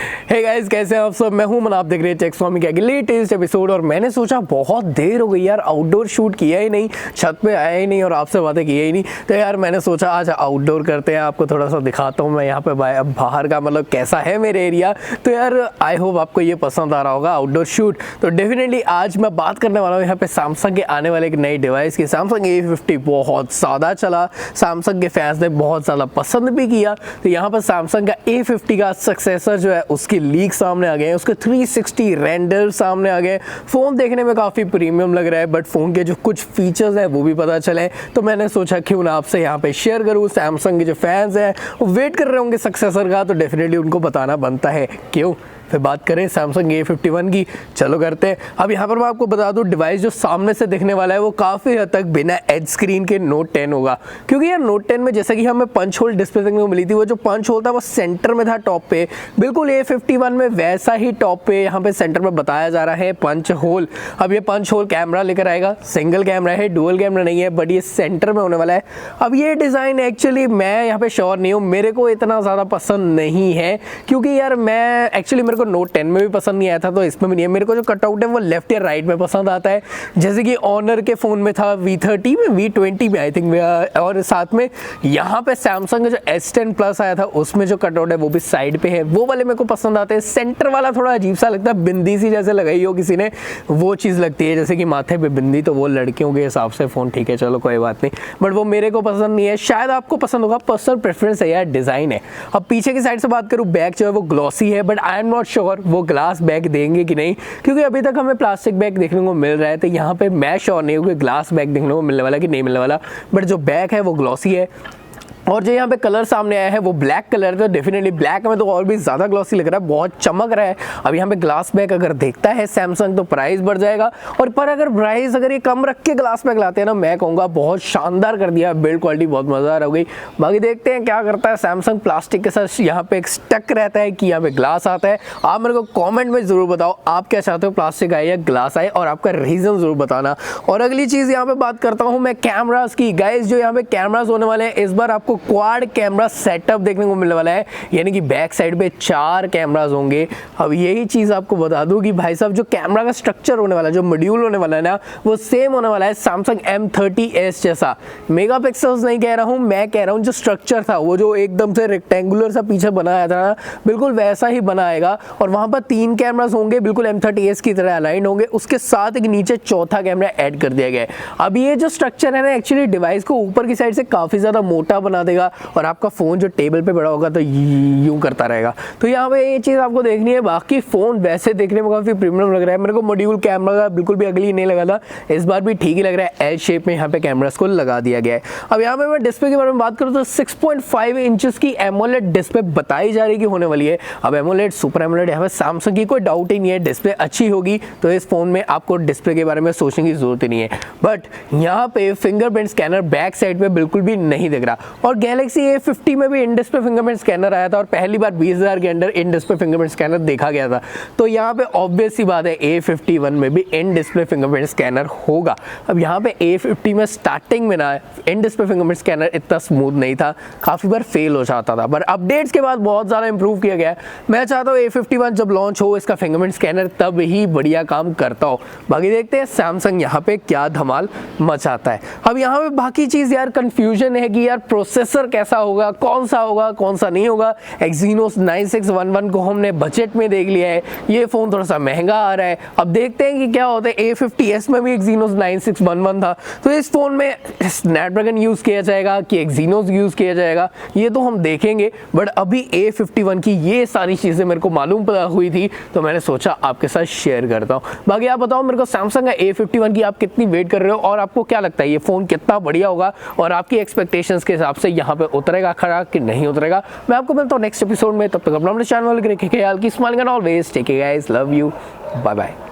Hey guys, कैसे हैं आप सब। मैं हूं मन, आप देख रहे हैं स्वामी का लेटेस्ट एपिसोड। और मैंने सोचा बहुत देर हो गई यार, आउटडोर शूट किया ही नहीं, छत पे आया ही नहीं और आपसे बातें किया ही नहीं। तो यार मैंने सोचा आज आउटडोर करते हैं, आपको थोड़ा सा दिखाता हूं मैं यहाँ पे बाहर का मतलब कैसा है मेरे एरिया। तो यार आई होप आपको ये पसंद आ रहा होगा आउटडोर शूट। तो डेफिनेटली आज मैं बात करने वाला हूँ यहाँ पे सैमसंग के आने वाले एक नई डिवाइस की। सैमसंग A50 बहुत ज़्यादा चला, सैमसंग के फैंस ने बहुत ज़्यादा पसंद भी किया। तो यहाँ पर सैमसंग का A50 का सक्सेसर जो है उसकी लीक सामने आ गए हैं, उसके 360 रेंडर सामने आ गए। फ़ोन देखने में काफ़ी प्रीमियम लग रहा है, बट फ़ोन के जो कुछ फीचर्स हैं वो भी पता चले। तो मैंने सोचा क्यों ना आपसे यहाँ पे शेयर करूँ। सैमसंग के जो फैंस हैं वो वेट कर रहे होंगे सक्सेसर का, तो डेफिनेटली उनको बताना बनता है। क्यों फिर बात करें सैमसंग A51 की, चलो करते हैं। अब यहाँ पर मैं आपको बता दूं, डिवाइस जो सामने से दिखने वाला है वो काफ़ी हद तक बिना एज स्क्रीन के नोट 10 होगा। क्योंकि यार नोट 10 में जैसा कि हमें पंच होल डिस्प्ले देखने को मिली थी, वो जो पंच होल था वो सेंटर में था टॉप पे। बिल्कुल A51 में वैसा ही टॉप पे यहाँ पे सेंटर में बताया जा रहा है पंच होल। अब ये पंच होल कैमरा लेकर आएगा, सिंगल कैमरा है, डुअल कैमरा नहीं है, बट ये सेंटर में होने वाला है। अब ये डिज़ाइन एक्चुअली मैं यहाँ पे श्योर नहीं हूँ, मेरे को इतना ज़्यादा पसंद नहीं है। क्योंकि यार मैं एक्चुअली मेरे को नोट 10 में भी पसंद नहीं आया था, तो इसमें भी नहीं है। मेरे को जो कटआउट है वो लेफ्ट या राइट में पसंद आता है, जैसे कि ऑनर के फ़ोन में था, V30 में, V20 में आई थिंक। और साथ में यहाँ पे सैमसंग का जो S10 प्लस आया था उसमें जो कटआउट है वो भी साइड पे है, वो वाले मेरे को पसंद आते हैं। सेंटर वाला थोड़ा अजीब सा लगता है, बिंदी सी जैसे लगाई हो किसी ने, वो चीज़ लगती है जैसे कि माथे पे बिंदी। तो वो लड़कियों के हिसाब से फ़ोन ठीक है, चलो कोई बात नहीं, बट वो मेरे को पसंद नहीं है। शायद आपको पसंद होगा, पर्सनल प्रेफरेंस है यार, डिज़ाइन है। अब पीछे की साइड से बात करूँ, बैक जो है वो ग्लॉसी है, but I am not sure वो ग्लास बैग देंगे कि नहीं, क्योंकि अभी तक हमें प्लास्टिक बैग देखने को मिल रहा है। तो यहाँ पे मैं श्योर नहीं हूँ कि ग्लास बैग देखने को मिलने वाला कि नहीं मिलने वाला, बट जो बैग है वो ग्लॉसी है। और जो यहाँ पे कलर सामने आया है वो ब्लैक कलर का, डेफिनेटली ब्लैक में तो और भी ज़्यादा ग्लॉसी लग रहा है, बहुत चमक रहा है। अब यहाँ पे ग्लास बैग अगर देखता है सैमसंग तो प्राइस बढ़ जाएगा, और पर अगर प्राइस अगर ये कम रख के ग्लास बैग लाते हैं ना, मैं कहूँगा बहुत शानदार कर दिया, बिल्ड क्वालिटी बहुत मज़ेदार हो गई। बाकी देखते हैं क्या करता है सैमसंग। प्लास्टिक के साथ यहाँ पे एक स्टक रहता है कि यहाँ पे ग्लास आता है। आप मेरे को कॉमेंट में ज़रूर बताओ आप क्या चाहते हो, प्लास्टिक आए या ग्लास आए, और आपका रीज़न ज़रूर बताना। और अगली चीज़ यहाँ पे बात करता हूँ मैं कैमरास की। गाइस जो यहाँ पे कैमरास होने वाले हैं, इस बार आपको क्वाड कैमरा सेटअप देखने को मिलने वाला है, यानी कि बैक साइड पे 4 कैमरास होंगे। अब यही चीज़ आपको बता दूं कि भाई साहब जो कैमरा का स्ट्रक्चर होने वाला है, जो मॉड्यूल होने वाला है ना, वो सेम होने वाला है सैमसंग M30s जैसा। मेगापिक्सल्स नहीं कह रहा हूँ, मैं कह रहा हूँ जो स्ट्रक्चर था वो जो एकदम से रेक्टेंगुलर सा पीछे बनाया था ना, बिल्कुल वैसा ही बनाएगा। और वहाँ पर 3 कैमरास होंगे, बिल्कुल M30s की तरह अलाइन होंगे। उसके साथ एक नीचे चौथा कैमरा ऐड कर दिया गया है। अब ये जो स्ट्रक्चर है ना, एक्चुअली डिवाइस को ऊपर की साइड से काफ़ी ज़्यादा मोटा बना देगा, और आपका फ़ोन जो टेबल पे पड़ा होगा तो यूं करता रहेगा। तो यहाँ पे ये चीज़ आपको देखनी है। बाकी फ़ोन वैसे देखने में काफ़ी प्रीमियम लग रहा है, मेरे को मॉड्यूल कैमरा का बिल्कुल भी अगली नहीं लगा था, इस बार भी ठीक ही लग रहा है। एल शेप में यहाँ पे कैमरास को लगा दिया गया है। अब यहाँ पे मैं डिस्प्ले के बारे में बात करूँ तो 6.5 इंचेस की एमोलेड डिस्प्ले बताई जा रही कि होने वाली है। अब एमोलेड सुपर एमोलेड यहाँ पे सैमसंग की कोई डाउट ही नहीं है, डिस्प्ले अच्छी होगी तो इस फ़ोन में आपको डिस्प्ले के बारे में सोचने की जरूरत ही नहीं है। बट यहाँ पे फिंगरप्रिंट स्कैनर बैक साइड पे बिल्कुल भी नहीं दिख रहा। और गैलेक्सी A50 में भी इन डिस्प्ले फिंगरप्रिंट स्कैनर आया था, और पहली बार 20,000 के अंदर इन डिस्प्ले फिंगरप्रिंट स्कैनर देखा गया था। तो यहाँ पे ऑब्वियस सी बात है A51 में भी इन डिस्प्ले फिंगरप्रिंट स्कैनर होगा। अब यहाँ पे A50 में स्टार्टिंग में ना इन डिस्प्ले फिंगरप्रिंट स्कैनर इतना स्मूथ नहीं था, काफ़ी बार फेल हो जाता था, पर अपडेट्स के बाद बहुत ज़्यादा इंप्रूव किया गया है। मैं चाहता हूँ A51 जब लॉन्च हो इसका फिंगरप्रिंट स्कैनर तब ही बढ़िया काम करता हो। बाकी देखते हैं सैमसंग यहाँ पे क्या धमाल मचाता है। अब यहाँ पे बाकी चीज़ यार कन्फ्यूजन है कि यार प्रोसेसर कैसा होगा, कौन सा होगा कौन सा नहीं होगा। एक्जीनोस 9611 को हमने बजट में देख लिया है, ये फ़ोन थोड़ा सा महंगा आ रहा है। अब देखते हैं कि क्या होता है। A50s में भी एक्जीनोस 9611 था, तो इस फ़ोन में स्नैपड्रैगन यूज़ किया जाएगा कि एक्जीनोस यूज़ किया जाएगा ये तो हम देखेंगे। बट अभी A51 की ये सारी चीज़ें मेरे को मालूम पता हुई थी, तो मैंने सोचा आपके साथ शेयर करता हूँ। बाकी आप बताओ मेरे को सैमसंग का A51 की आप कितनी वेट कर रहे हो, और आपको क्या लगता है ये फ़ोन कितना बढ़िया होगा, और आपकी एक्सपेक्टेशंस के हिसाब से यहाँ पे उतरेगा खड़ा कि नहीं उतरेगा। मैं आपको मिलता हूँ नेक्स्ट एपिसोड में, तब तक अपना चैनल ख्याल की smiling and always take care guys, love you, bye bye.